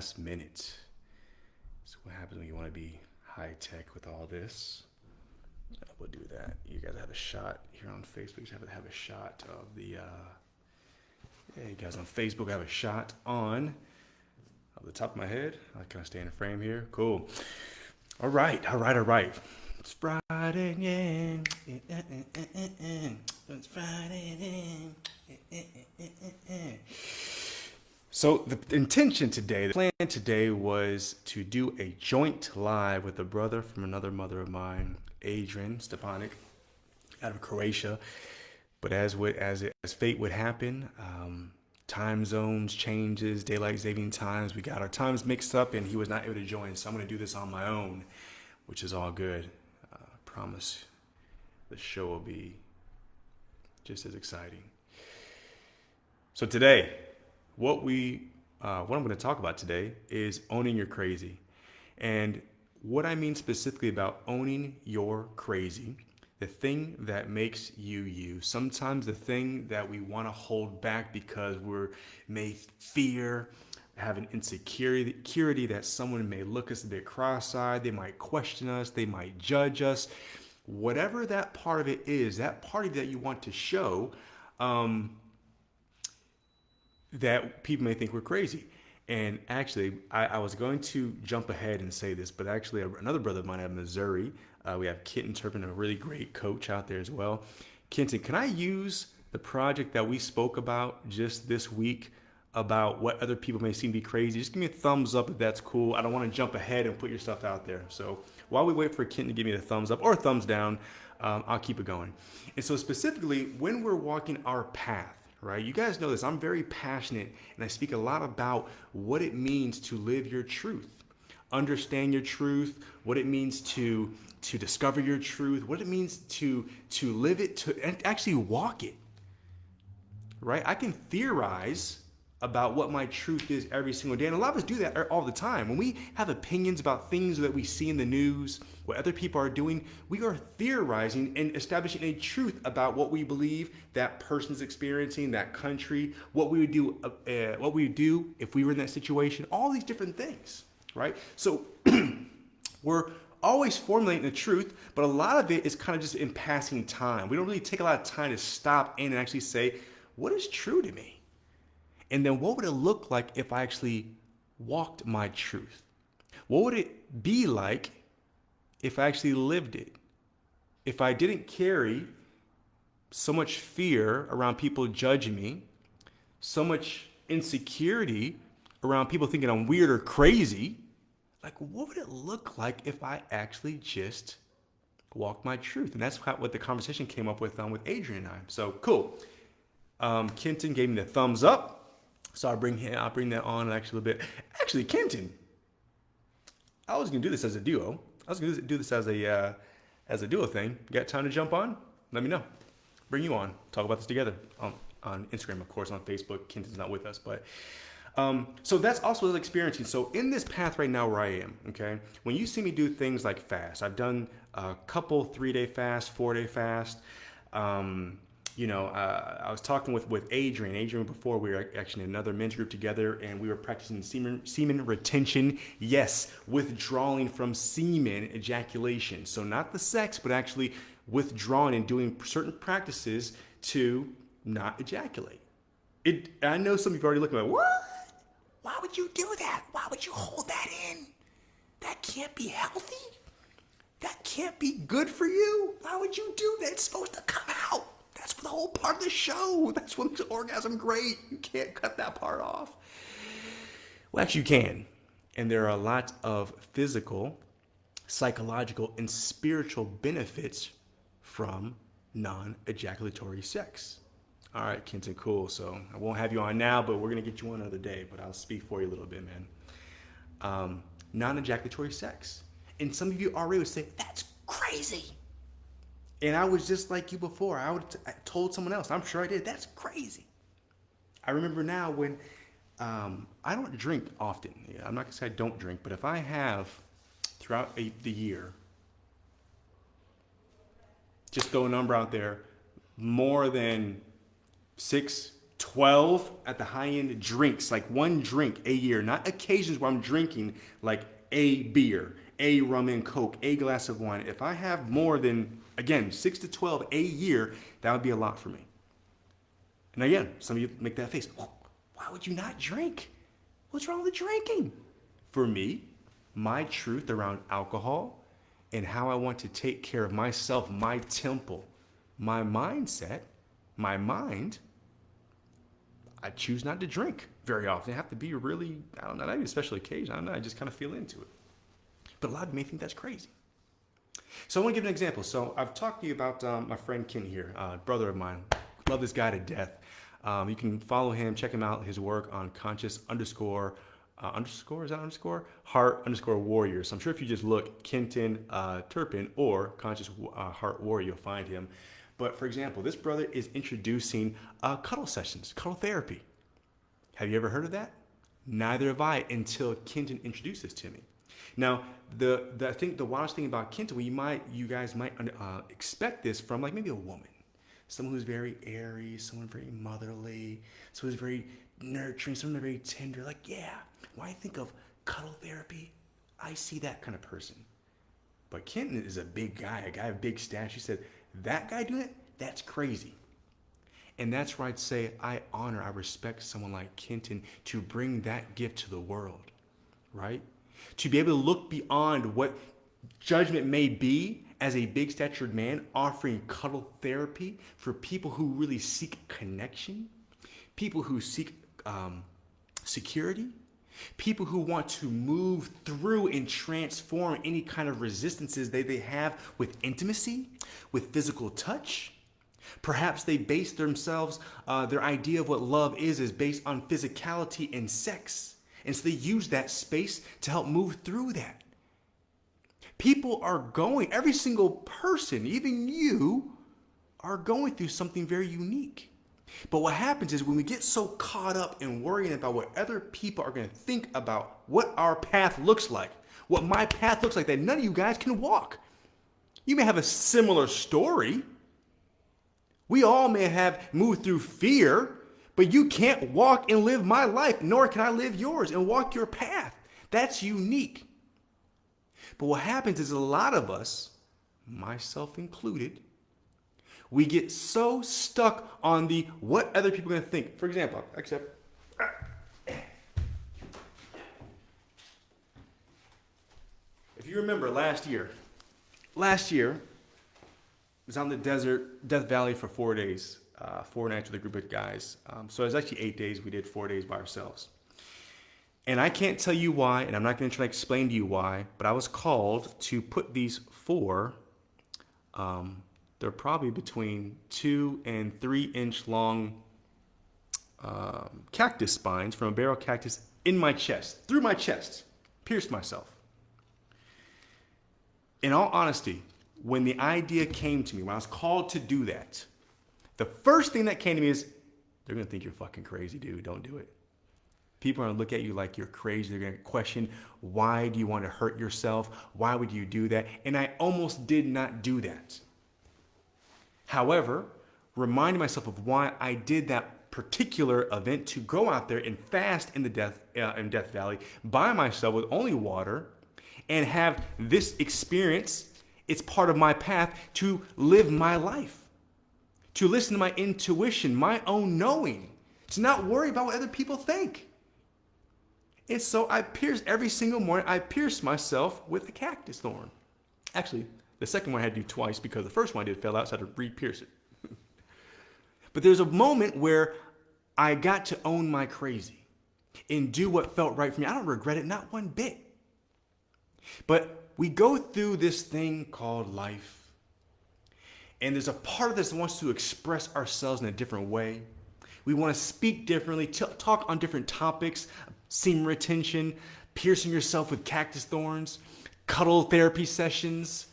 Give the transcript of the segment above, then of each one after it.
last minute. So what happens when you want to be high tech with all this? We'll do that. You guys have a shot here on Facebook. You have a shot of the. Yeah, you guys on Facebook have a shot on. Off the top of my head, I kind of stay in the frame here. Cool. All right. It's Friday, yeah. It's Friday, yeah. So the intention today, the plan today was to do a joint live with a brother from another mother of mine, Adrian Stepanik, out of Croatia. But as fate would happen, time zones changes, daylight saving times. We got our times mixed up, and he was not able to join. So I'm going to do this on my own, which is all good. Promise, the show will be just as exciting. So today, what I'm going to talk about today is owning your crazy, and what I mean specifically about owning your crazy. The thing that makes you you. Sometimes the thing that we want to hold back because may fear, have an insecurity that someone may look us a bit cross-eyed, they might question us, they might judge us. Whatever that part of it is, that part of it that you want to show, that people may think we're crazy. And actually, I was going to jump ahead and say this, but actually another brother of mine out of Missouri, we have Kenton Turpin, a really great coach out there as well. Kenton, can I use the project that we spoke about just this week about what other people may seem to be crazy? Just give me a thumbs up if that's cool. I don't want to jump ahead and put your stuff out there. So while we wait for Kenton to give me the thumbs up or thumbs down, I'll keep it going. And so specifically, when we're walking our path, right? You guys know this. I'm very passionate, and I speak a lot about what it means to live your truth, understand your truth, what it means to discover your truth, what it means to live it, to actually walk it, right? I can theorize about what my truth is every single day, and a lot of us do that all the time. When we have opinions about things that we see in the news, what other people are doing, we are theorizing and establishing a truth about what we believe that person's experiencing, that country, what we would do if we were in that situation, all these different things, right? So we're always formulating the truth, but a lot of it is kind of just in passing time. We don't really take a lot of time to stop in and actually say, what is true to me? And then what would it look like if I actually walked my truth? What would it be like if I actually lived it? If I didn't carry so much fear around people judging me, so much insecurity around people thinking I'm weird or crazy, like what would it look like if I actually just walked my truth? And that's what the conversation came up with Adrian and I. So cool. Kenton gave me the thumbs up. So I'll bring that on actually a little bit. Actually, Kenton, I was gonna do this as a duo. I was gonna do this as a duo thing. You got time to jump on? Let me know. Bring you on. Talk about this together on Instagram, of course, on Facebook. Kenton's not with us, but so that's also experiencing. So in this path right now where I am, okay, when you see me do things like fast, I've done a couple 3-day fast, 4-day fast. I was talking with Adrian before. We were actually in another men's group together, and we were practicing semen retention. Yes, withdrawing from semen ejaculation. So not the sex, but actually withdrawing and doing certain practices to not ejaculate. I know some of you are already looking like, what? Why would you do that? Why would you hold that in? That can't be healthy. That can't be good for you. Why would you do that? It's supposed to come out. That's the whole part of the show. That's what makes orgasm great. You can't cut that part off. Well, actually, you can. And there are a lot of physical, psychological, and spiritual benefits from non-ejaculatory sex. All right, Kenton, cool. So I won't have you on now, but we're going to get you on another day. But I'll speak for you a little bit, man. Non-ejaculatory sex. And some of you already would say, that's crazy. And I was just like you before. I told someone else. I'm sure I did. That's crazy. I remember now when I don't drink often. I'm not going to say I don't drink, but if I have throughout the year, just throw a number out there, more than 6, 12 at the high end drinks, like one drink a year, not occasions where I'm drinking like a beer, a rum and coke, a glass of wine. If I have more than, again, 6 to 12 a year, that would be a lot for me. And again, some of you make that face. Why would you not drink? What's wrong with drinking? For me, my truth around alcohol and how I want to take care of myself, my temple, my mindset, my mind, I choose not to drink very often. I have to be really, I don't know, not even a special occasion. I don't know, I just kind of feel into it. But a lot of you may think that's crazy. So I want to give an example. So I've talked to you about my friend Ken here, brother of mine. Love this guy to death. You can follow him, check him out, his work on conscious underscore heart underscore warrior. So I'm sure if you just look Kenton Turpin or conscious heart warrior, you'll find him. But for example, this brother is introducing cuddle sessions, cuddle therapy. Have you ever heard of that? Neither have I until Kenton introduced this to me. Now, I think the wildest thing about Kenton, you guys might expect this from like maybe a woman, someone who's very airy, someone very motherly, someone who's very nurturing, someone very tender. Like, yeah, when I think of cuddle therapy, I see that kind of person. But Kenton is a big guy, a guy of big stature. He said, that guy doing it, that's crazy. And that's where I'd say I respect someone like Kenton to bring that gift to the world, right? To be able to look beyond what judgment may be as a big statured man, offering cuddle therapy for people who really seek connection, people who seek security, people who want to move through and transform any kind of resistances they have with intimacy, with physical touch. Perhaps they base themselves, their idea of what love is based on physicality and sex. And so they use that space to help move through that. People are every single person, even you, are going through something very unique. But what happens is when we get so caught up in worrying about what other people are going to think about what our path looks like, what my path looks like, that none of you guys can walk. You may have a similar story. We all may have moved through fear, but you can't walk and live my life, nor can I live yours and walk your path. That's unique. But what happens is a lot of us, myself included, we get so stuck on the what other people are going to think. For example, if you remember last year, I was out in the desert, Death Valley for 4 days, 4 nights with a group of guys. So it was actually 8 days. We did 4 days by ourselves. And I can't tell you why, and I'm not going to try to explain to you why, but I was called to put these 4, they're probably between 2 and 3 inch long cactus spines from a barrel cactus in my chest, through my chest, pierced myself. In all honesty, when the idea came to me, when I was called to do that, the first thing that came to me is, they're going to think you're fucking crazy, dude. Don't do it. People are going to look at you like you're crazy. They're going to question, why do you want to hurt yourself? Why would you do that? And I almost did not do that. However, reminding myself of why I did that particular event, to go out there and fast in the Death Valley by myself with only water and have this experience. It's part of my path to live my life, to listen to my intuition, my own knowing, to not worry about what other people think. And so every single morning, I pierce myself with a cactus thorn. Actually, the second one I had to do twice because the first one I did fell out, so I had to re-pierce it. But there's a moment where I got to own my crazy and do what felt right for me. I don't regret it, not one bit. But we go through this thing called life, and there's a part of us that wants to express ourselves in a different way. We want to speak differently, talk on different topics, semen retention, piercing yourself with cactus thorns, cuddle therapy sessions,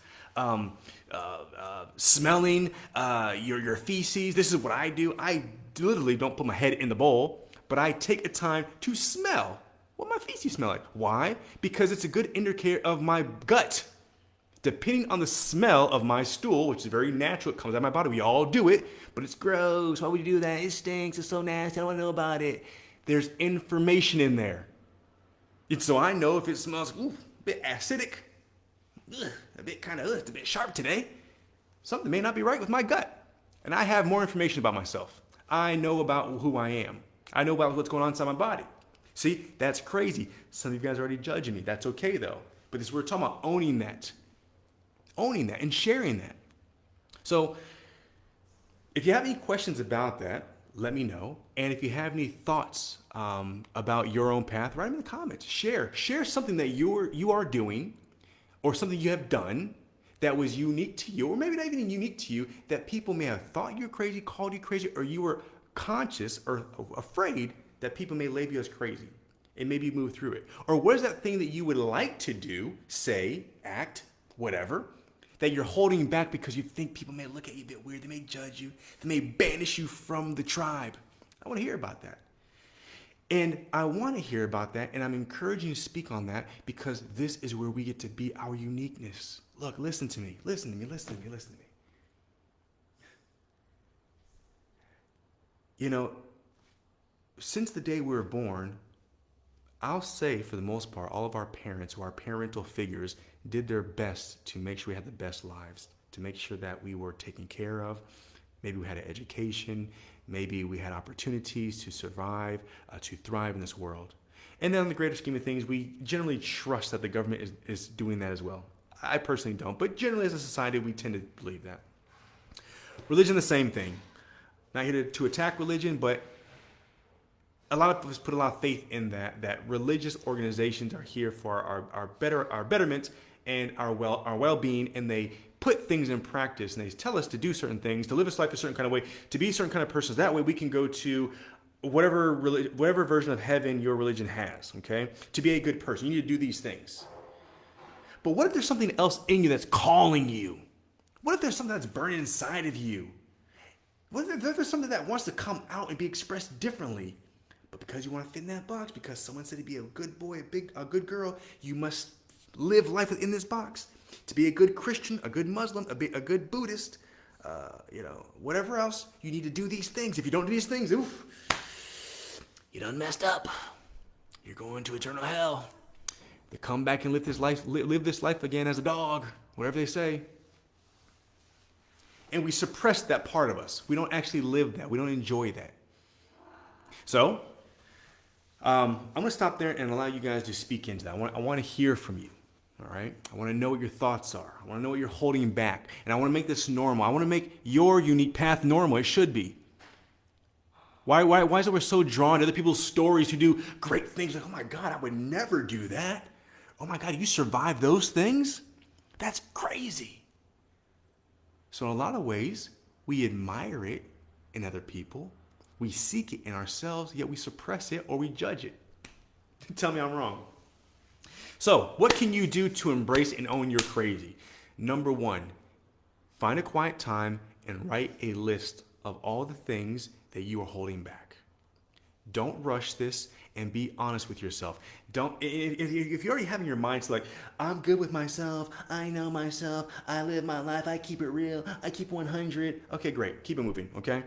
smelling your feces. This is what I do. I literally don't put my head in the bowl, but I take a time to smell what my feces smell like. Why? Because it's a good indicator of my gut. Depending on the smell of my stool, which is very natural, it comes out of my body. We all do it, but it's gross. Why would you do that? It stinks. It's so nasty. I don't want to know about it. There's information in there. And so I know if it smells a bit acidic, a bit it's a bit sharp today, something may not be right with my gut. And I have more information about myself. I know about who I am. I know about what's going on inside my body. See, that's crazy. Some of you guys are already judging me. That's okay though. But this we're talking about owning that and sharing that. So if you have any questions about that, let me know. And if you have any thoughts about your own path, write them in the comments. Share something that you are doing or something you have done that was unique to you, or maybe not even unique to you, that people may have thought you're crazy, called you crazy, or you were conscious or afraid that people may label you as crazy, and maybe move through it. Or what is that thing that you would like to do, say, act, whatever, that you're holding back because you think people may look at you a bit weird, they may judge you, they may banish you from the tribe. I want to hear about that. And I want to hear about that, and I'm encouraging you to speak on that because this is where we get to be our uniqueness. Look, listen to me. You know, since the day we were born, I'll say for the most part, all of our parents or our parental figures did their best to make sure we had the best lives, to make sure that we were taken care of. Maybe we had an education. Maybe we had opportunities to survive, to thrive in this world. And then on the greater scheme of things, we generally trust that the government is doing that as well. I personally don't, but generally as a society, we tend to believe that. Religion, the same thing. Not here to attack religion, but a lot of us put a lot of faith in that religious organizations are here for our betterment and our well-being, and they put things in practice, and they tell us to do certain things, to live this life a certain kind of way, to be a certain kind of person. That way we can go to whatever version of heaven your religion has, okay? To be a good person, you need to do these things. But what if there's something else in you that's calling you? What if there's something that's burning inside of you? What if there's something that wants to come out and be expressed differently? But because you want to fit in that box, because someone said to be a good boy, a good girl, you must live life within this box. To be a good Christian, a good Muslim, a good Buddhist, whatever else, you need to do these things. If you don't do these things, you done messed up. You're going to eternal hell. They come back and live this life again as a dog, whatever they say. And we suppress that part of us. We don't actually live that. We don't enjoy that. So, I'm going to stop there and allow you guys to speak into that. I want to hear from you. All right. I want to know what your thoughts are. I want to know what you're holding back. And I want to make this normal. I want to make your unique path normal. It should be. Why is it we're so drawn to other people's stories who do great things? Like, oh my God, I would never do that. Oh my God, you survived those things? That's crazy. So in a lot of ways, we admire it in other people. We seek it in ourselves, yet we suppress it or we judge it. Tell me I'm wrong. So, what can you do to embrace and own your crazy? Number one, find a quiet time and write a list of all the things that you are holding back. Don't rush this and be honest with yourself. If you already have in your mind, it's like, I'm good with myself, I know myself, I live my life, I keep it real, I keep 100. Okay, great. Keep it moving, okay?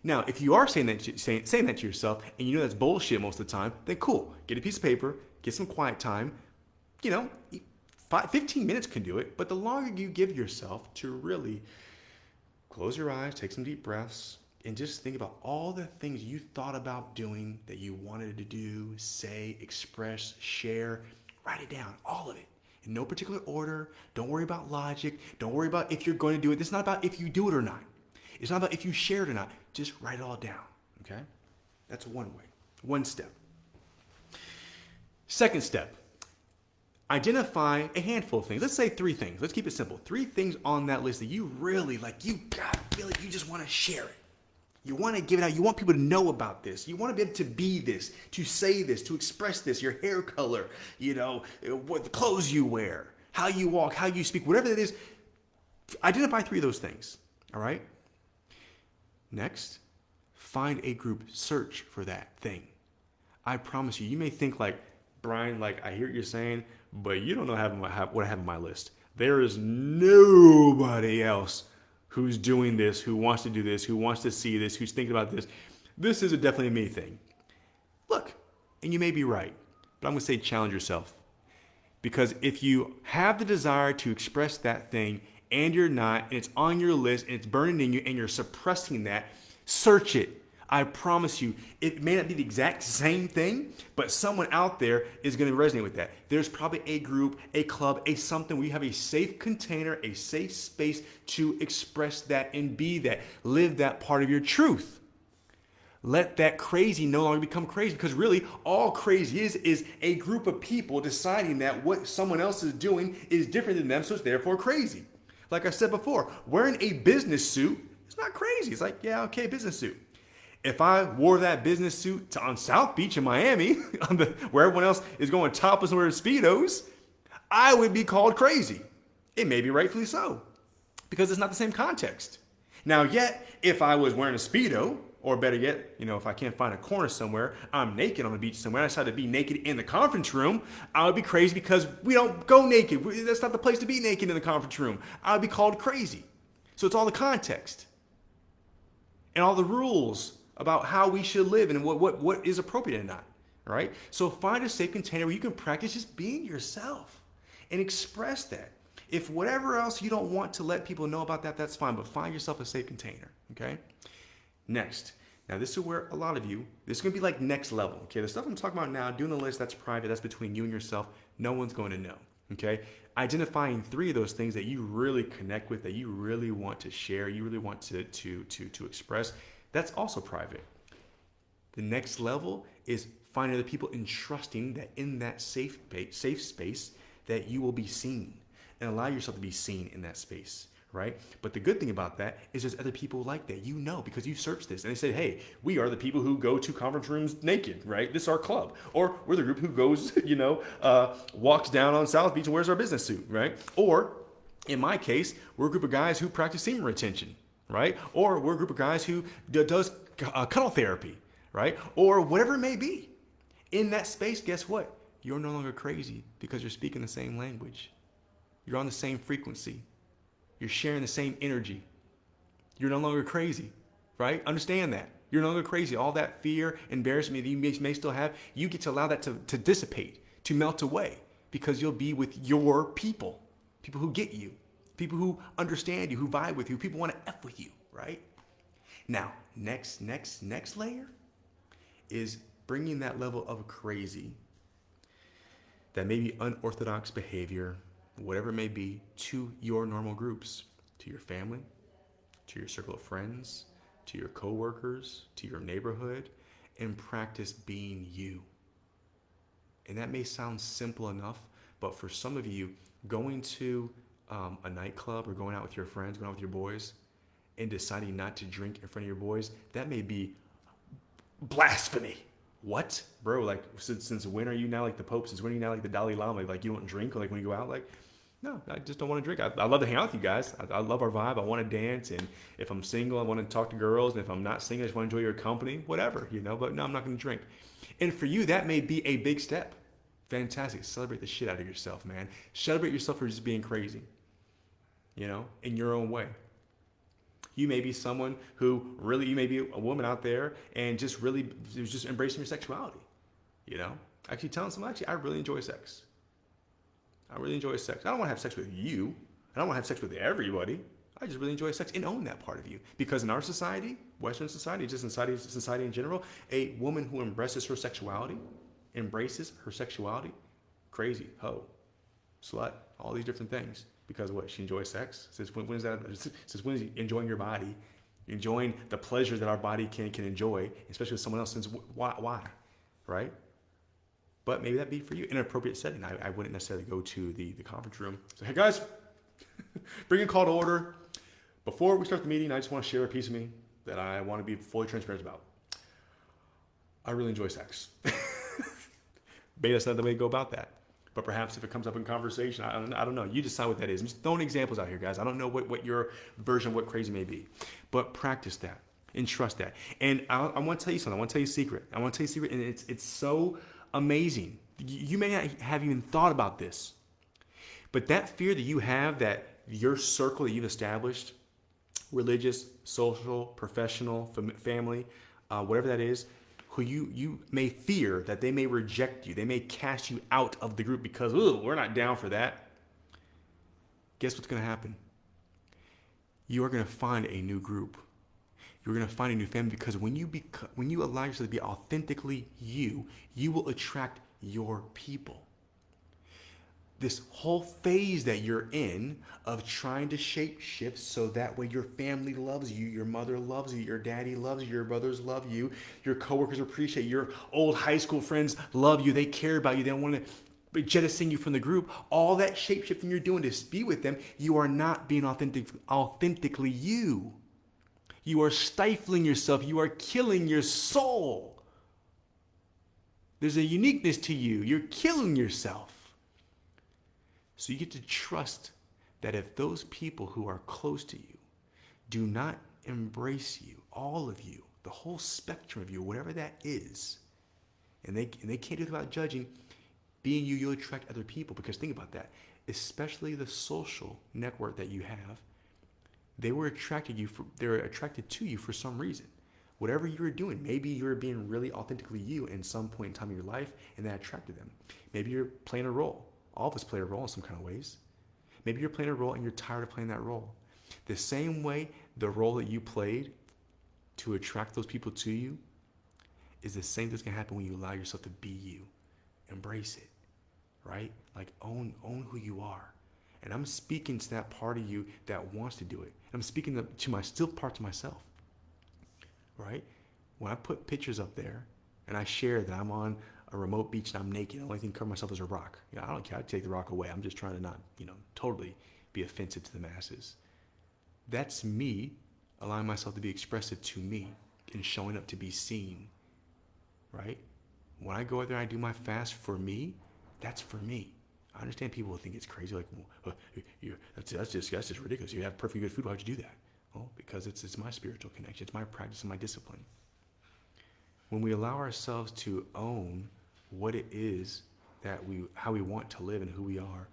Now, if you are saying that to yourself and you know that's bullshit most of the time, then cool. Get a piece of paper, get some quiet time. 15 minutes can do it, but the longer you give yourself to really close your eyes, take some deep breaths, and just think about all the things you thought about doing that you wanted to do, say, express, share, write it down, all of it. In no particular order. Don't worry about logic. Don't worry about if you're going to do it. This is not about if you do it or not. It's not about if you share it or not. Just write it all down, okay? That's one way, one step. Second step. Identify a handful of things. Let's say 3 things. Let's keep it simple. 3 things on that list that you really feel like you just want to share it. You want to give it out. You want people to know about this. You want to be able to be this, to say this, to express this, your hair color, what the clothes you wear, how you walk, how you speak, whatever it is. Identify 3 of those things, all right? Next, find a group, search for that thing. I promise you may think like, Brian, like I hear what you're saying, but you don't know what I have on my list. There is nobody else who's doing this, who wants to do this, who wants to see this, who's thinking about this. This is a definitely a me thing. Look, and you may be right, but I'm going to say challenge yourself. Because if you have the desire to express that thing and you're not, and it's on your list and it's burning in you and you're suppressing that, search it. I promise you, it may not be the exact same thing, but someone out there is going to resonate with that. There's probably a group, a club, a something where you have a safe container, a safe space to express that and be that. Live that part of your truth. Let that crazy no longer become crazy, because really all crazy is a group of people deciding that what someone else is doing is different than them, so it's therefore crazy. Like I said before, wearing a business suit is not crazy. It's like, yeah, okay, business suit. If I wore that business suit on South Beach in Miami, where everyone else is going topless and wearing Speedos, I would be called crazy. It may be rightfully so, because it's not the same context. Now, yet, if I was wearing a Speedo, or better yet, if I can't find a corner somewhere, I'm naked on the beach somewhere, I decide to be naked in the conference room, I would be crazy because we don't go naked. That's not the place to be naked in the conference room. I would be called crazy. So it's all the context and all the rules about how we should live and what is appropriate and not, right? So find a safe container where you can practice just being yourself and express that. If whatever else you don't want to let people know about that, that's fine, but find yourself a safe container, okay? Next, now this is where a lot of you, this is gonna be like next level, okay? The stuff I'm talking about now, doing the list, that's private, that's between you and yourself, no one's going to know, okay? Identifying 3 of those things that you really connect with, that you really want to share, you really want to express, that's also private. The next level is finding other people and trusting that in that safe space that you will be seen and allow yourself to be seen in that space, right? But the good thing about that is there's other people like that, because you searched this and they said, hey, we are the people who go to conference rooms naked, right? This is our club. Or we're the group who goes, walks down on South Beach and wears our business suit, right? Or in my case, we're a group of guys who practice semen retention, right? Or we're a group of guys who does cuddle therapy, right? Or whatever it may be. In that space, guess what? You're no longer crazy because you're speaking the same language. You're on the same frequency. You're sharing the same energy. You're no longer crazy, right? Understand that. You're no longer crazy. All that fear, embarrassment that you may still have, you get to allow that to dissipate, to melt away, because you'll be with your people who get you, people who understand you, who vibe with you, people want to F with you, right? Now, next layer is bringing that level of crazy, that may be unorthodox behavior, whatever it may be, to your normal groups, to your family, to your circle of friends, to your coworkers, to your neighborhood, and practice being you. And that may sound simple enough, but for some of you, going to a nightclub or going out with your friends, going out with your boys, and deciding not to drink in front of your boys, that may be blasphemy. What? Bro, like, since when are you now like the Pope? Since when are you now like the Dalai Lama? Like you don't drink, or like when you go out? Like, no, I just don't want to drink. I love to hang out with you guys. I love our vibe. I want to dance. And if I'm single, I want to talk to girls. And if I'm not single, I just want to enjoy your company, whatever, but no, I'm not going to drink. And for you, that may be a big step. Fantastic. Celebrate the shit out of yourself, man. Celebrate yourself for just being crazy, in your own way. You may be someone who really, you may be a woman out there and just really just embracing your sexuality, Actually telling someone, I really enjoy sex. I really enjoy sex. I don't want to have sex with you. I don't want to have sex with everybody. I just really enjoy sex and own that part of you. Because in our society, Western society, just in society in general, a woman who embraces her sexuality, crazy, hoe, slut, all these different things. Because what? She enjoys sex? Since when is he enjoying your body? Enjoying the pleasure that our body can enjoy, especially with someone else. Since why? Right? But maybe that'd be for you in an appropriate setting. I wouldn't necessarily go to the conference room. So, hey guys, bring a call to order. Before we start the meeting, I just want to share a piece of me that I want to be fully transparent about. I really enjoy sex. Maybe that's not the way to go about that. But perhaps if it comes up in conversation, I don't know. You decide what that is. I'm just throwing examples out here, guys. I don't know what your version of what crazy may be. But practice that and trust that. And I want to tell you something. I want to tell you a secret. And it's so amazing. You may not have even thought about this. But that fear that you have, that your circle that you've established, religious, social, professional, family, whatever that is, who you may fear that they may reject you, they may cast you out of the group because, ooh, we're not down for that. Guess what's going to happen? You are going to find a new group. You're going to find a new family, because when you allow yourself to be authentically you, you will attract your people. This whole phase that you're in of trying to shape shift so that way your family loves you, your mother loves you, your daddy loves you, your brothers love you, your coworkers appreciate you, your old high school friends love you, they care about you, they don't want to jettison you from the group. All that shape shifting you're doing to be with them, you are not being authentically you. You are stifling yourself. You are killing your soul. There's a uniqueness to you. You're killing yourself. So you get to trust that if those people who are close to you do not embrace you, all of you, the whole spectrum of you, whatever that is, and they can't do it without judging, being you, you'll attract other people. Because think about that, especially the social network that you have, they're attracted to you for some reason. Whatever you were doing, maybe you were being really authentically you in some point in time in your life, and that attracted them. Maybe you're playing a role. All of us play a role in some kind of ways. Maybe you're playing a role and you're tired of playing that role. The same way the role that you played to attract those people to you is the same that's going to happen when you allow yourself to be you. Embrace it, right? Like own who you are. And I'm speaking to that part of you that wants to do it. I'm speaking to my still parts of myself, right? When I put pictures up there and I share that I'm on a remote beach and I'm naked, the only thing covering myself is a rock. I don't care. I take the rock away. I'm just trying to not, totally be offensive to the masses. That's me allowing myself to be expressive to me and showing up to be seen, right? When I go out there and I do my fast for me, that's for me. I understand people will think it's crazy, like, that's just ridiculous. You have perfectly good food. Why'd you do that? Well, because it's my spiritual connection. It's my practice and my discipline. When we allow ourselves to own what it is that how we want to live and who we are,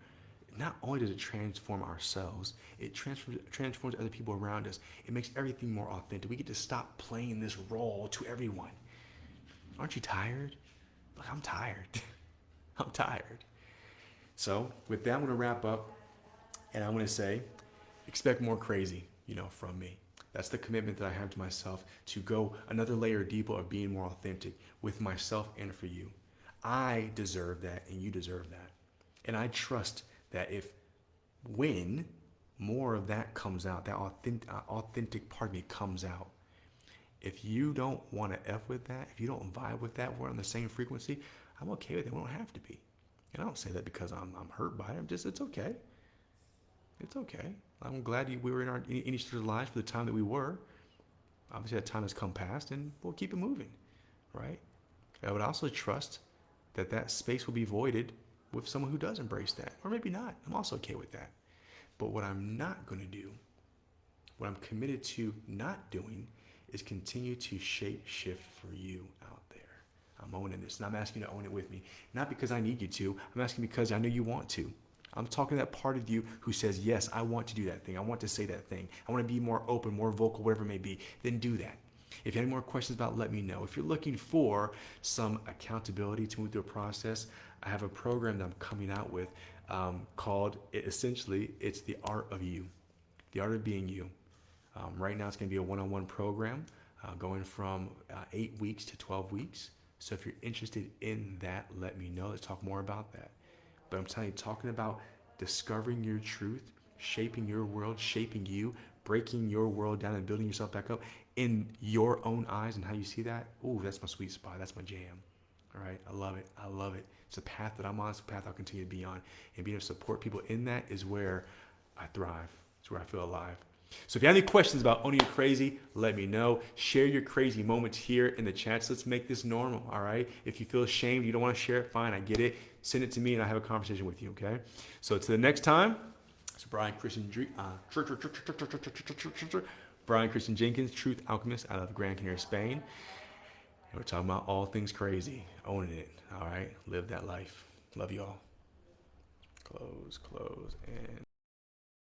not only does it transform ourselves, it transforms other people around us. It makes everything more authentic. We get to stop playing this role to everyone. Aren't you tired? Look, I'm tired. I'm tired. So with that, I'm going to wrap up, and I'm going to say, expect more crazy, from me. That's the commitment that I have to myself, to go another layer deeper of being more authentic with myself and for you. I deserve that, and you deserve that. And I trust that when more of that comes out, that authentic part of me comes out, if you don't want to F with that, if you don't vibe with that, we're on the same frequency, I'm okay with it. We don't have to be. And I don't say that because I'm hurt by it. It's okay. It's okay. I'm glad we were in each other's lives for the time that we were. Obviously, that time has come past, and we'll keep it moving, right? I would also trust that space will be voided with someone who does embrace that, or maybe not. I'm also okay with that. But what I'm not going to do, what I'm committed to not doing, is continue to shape shift for you out there. I'm owning this, and I'm asking you to own it with me. Not because I need you to. I'm asking because I know you want to. I'm talking to that part of you who says, yes, I want to do that thing. I want to say that thing. I want to be more open, more vocal, whatever it may be. Then do that. If you have any more questions about it, let me know. If you're looking for some accountability to move through a process, I have a program that I'm coming out with called, essentially, it's the art of you, the art of being you. Right now, it's going to be a one-on-one program going from 8 weeks to 12 weeks. So if you're interested in that, let me know. Let's talk more about that. But I'm telling you, talking about discovering your truth, shaping your world, shaping you, breaking your world down and building yourself back up in your own eyes and how you see that, ooh, that's my sweet spot. That's my jam. All right, I love it. I love it. It's a path that I'm on. It's a path I'll continue to be on. And being able to support people in that is where I thrive. It's where I feel alive. So if you have any questions about owning your crazy, let me know. Share your crazy moments here in the chats. Let's make this normal, all right? If you feel ashamed, you don't want to share it, fine, I get it. Send it to me and I'll have a conversation with you, okay? So to the next time, it's Brian Christian Jenkins, Truth Alchemist out of Gran Canaria, Spain. And we're talking about all things crazy, owning it, all right? Live that life. Love you all. Close, and